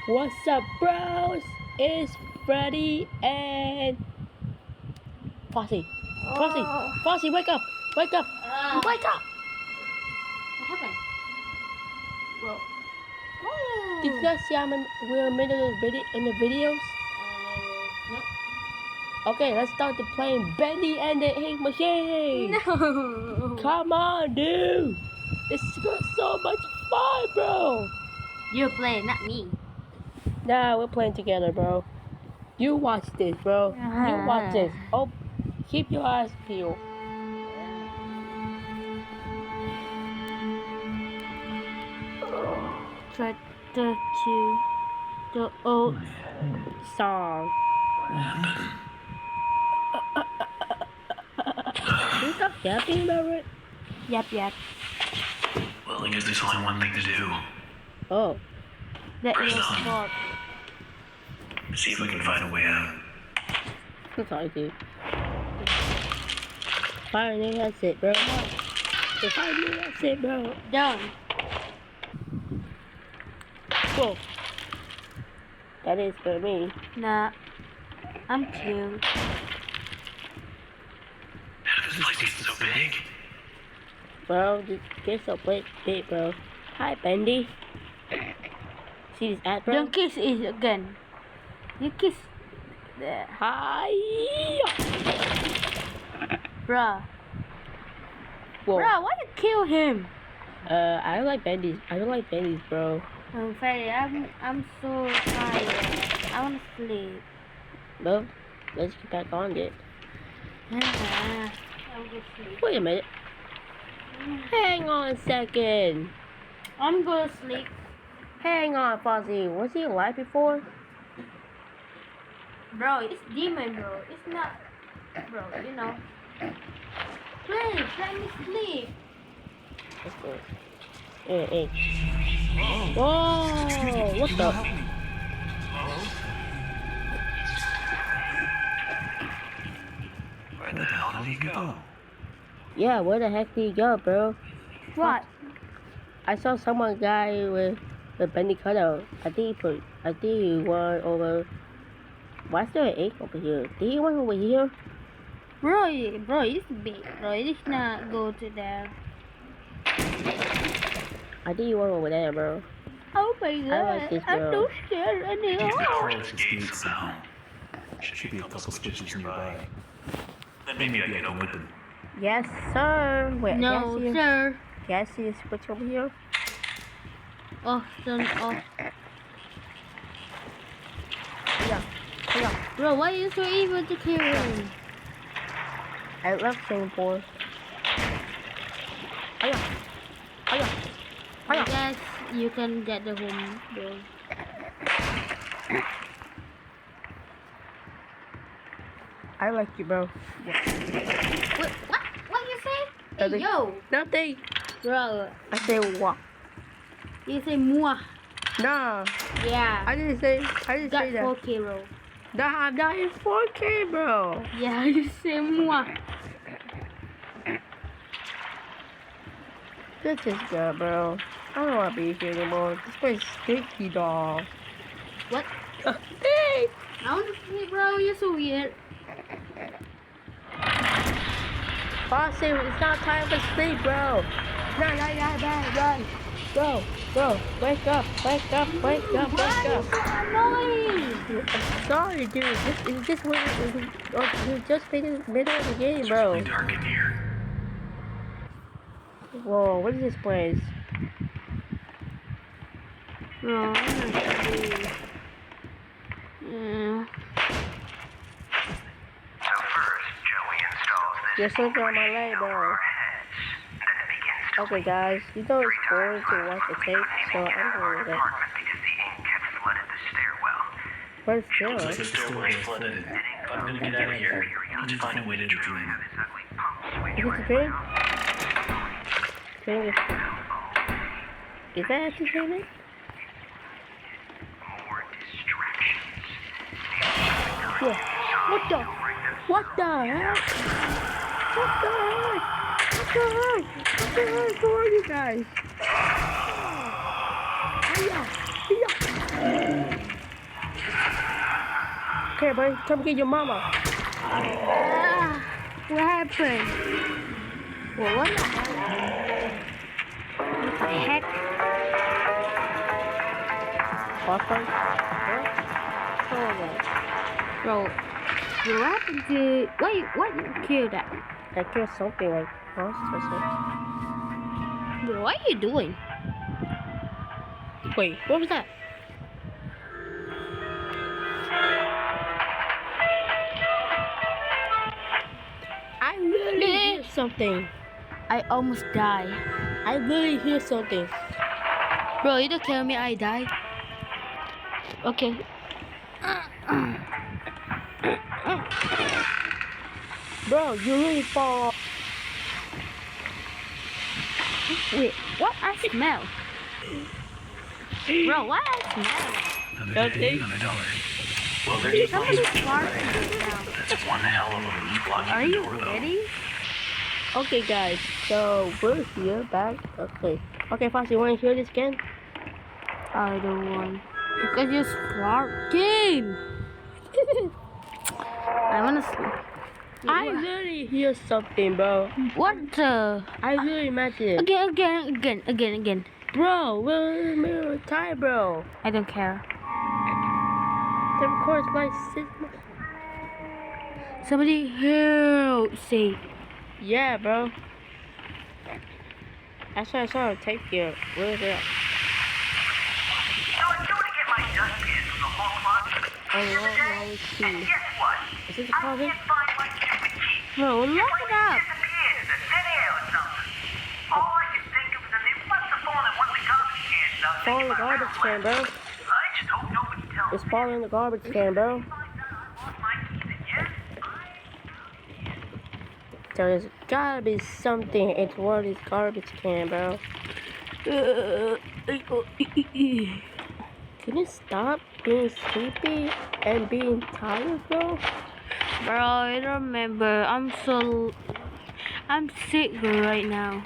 What's up, bros? It's Freddy and Foxy. Foxy, wake up! Wake up! Wake up! What happened? Bro. Did you guys see we're in the videos? No. Okay, let's start the playing Bendy and the ink machine. No. Come on, dude. It's so much fun, bro. You're playing, not me. Nah, we're playing together, bro. You watch this, bro. You watch this. Oh, keep your eyes peeled. Try to the old Song. You stop yapping about it? Yep. Well, I guess there's only one thing to do. Oh. That Press is on. fault. See if I can find a way out. I'm sorry, dude. Finally, that's it, bro. Finally, that's it, bro. Done. Whoa. That is for me. Nah. I'm cute. How does this place get so big? Bro, this gets so big, bro. Hi, Bendy. See this ad, bro? Don't kiss it again. You kiss there. Hi. Bruh. Whoa. Bruh, why you kill him? I don't like Bendy's. Bro. Freddy, I'm so tired. I wanna sleep. Well, let's get back on it. I'll go sleep. Wait a minute. Hang on a second. I'm gonna sleep. Hang on, Fozzie. Was he alive before? Bro, it's demon, bro. It's not, bro. You know. Please let me sleep. Let's go. Hey. Whoa! What the? Where the hell did he go? Yeah, where the heck did he go, bro? What? I saw guy with the Bendy cutout. I think he went over. Why is there an egg over here? Did he went over here? Bro, it's big. Bro, it's not go to there. I think he went over there, bro. Oh my god, I like this I'm girl. so scared anymore. Approach this gate somehow. Should be a couple switches nearby. Then maybe I can open it. Yes, sir. Wait, No, sir. Can I see a switch over here? Oh, turn off. Yeah. Bro, why are you so evil to kill him? I love Singapore. I guess you can get the home, bro. I like you, bro. Wait, what? What you say? Nothing. Hey, yo. Nothing. Bro, I say what? you say moi. Nah. Yeah. I didn't say Got that. 4K, bro. Nah, I'm not in 4K, bro. Yeah, you say moi. This is good, bro. I don't want to be here anymore. This place is stinky, dog. What? Hey! I want to sleep, bro. You're so weird. Boss, it's not time for sleep, bro. Run. Bro, wake up. Why are you so annoying? I'm sorry, dude. It's just you just made it middle of the game, It's bro. really dark in here. Whoa, what is this place? No, I'm not sleep. Yeah. So first, Joey installs this You're sleeping on my leg, bro. Okay, guys, you know it's boring to watch the tape, so I'm going with it. because the ink had flooded the stairwell. Where's Looks like Jill? the stairwell is flooded. If I'm gonna get out of here, I need to find a way to drain it. Is it the drain? Is that actually draining? More distractions. Yeah. What the heck? What the heck? Who are you guys? Hiya. Okay, buddy, come get your mama. What happened? Well, what the heck? Awesome. Bro, what happened to... What you killed that? I killed something like monster or something. Bro, what are you doing? Wait, what was that? I really hear something. I almost died. I really hear something. Bro, you don't kill me, I die. Okay. Bro, you really fall. Wait, what I smell? Bro, what I smell? Another day, another dollar. Well, there's just Somebody lots farted now. That's one hell of a meat blocking Are the you door, though. ready? Okay, guys, so we're here back. Okay, Foxy, you want to hear this again? I don't want. Because you're farting. I wanna sleep. I really hear something, bro. What the? I really imagine it. Again. Bro, we're tired, bro. I don't care. Of course, my sister. Somebody help! Say. Yeah, bro. I saw a tape here. Where is it? Oh, let's see. Is this a closet? Bro, look it up. Fall in the garbage can, bro. It's falling in the garbage can, bro. There's gotta be something in one of these garbage can, bro. Can you stop being sleepy and being tired, bro? Bro, I don't remember. I'm sick right now.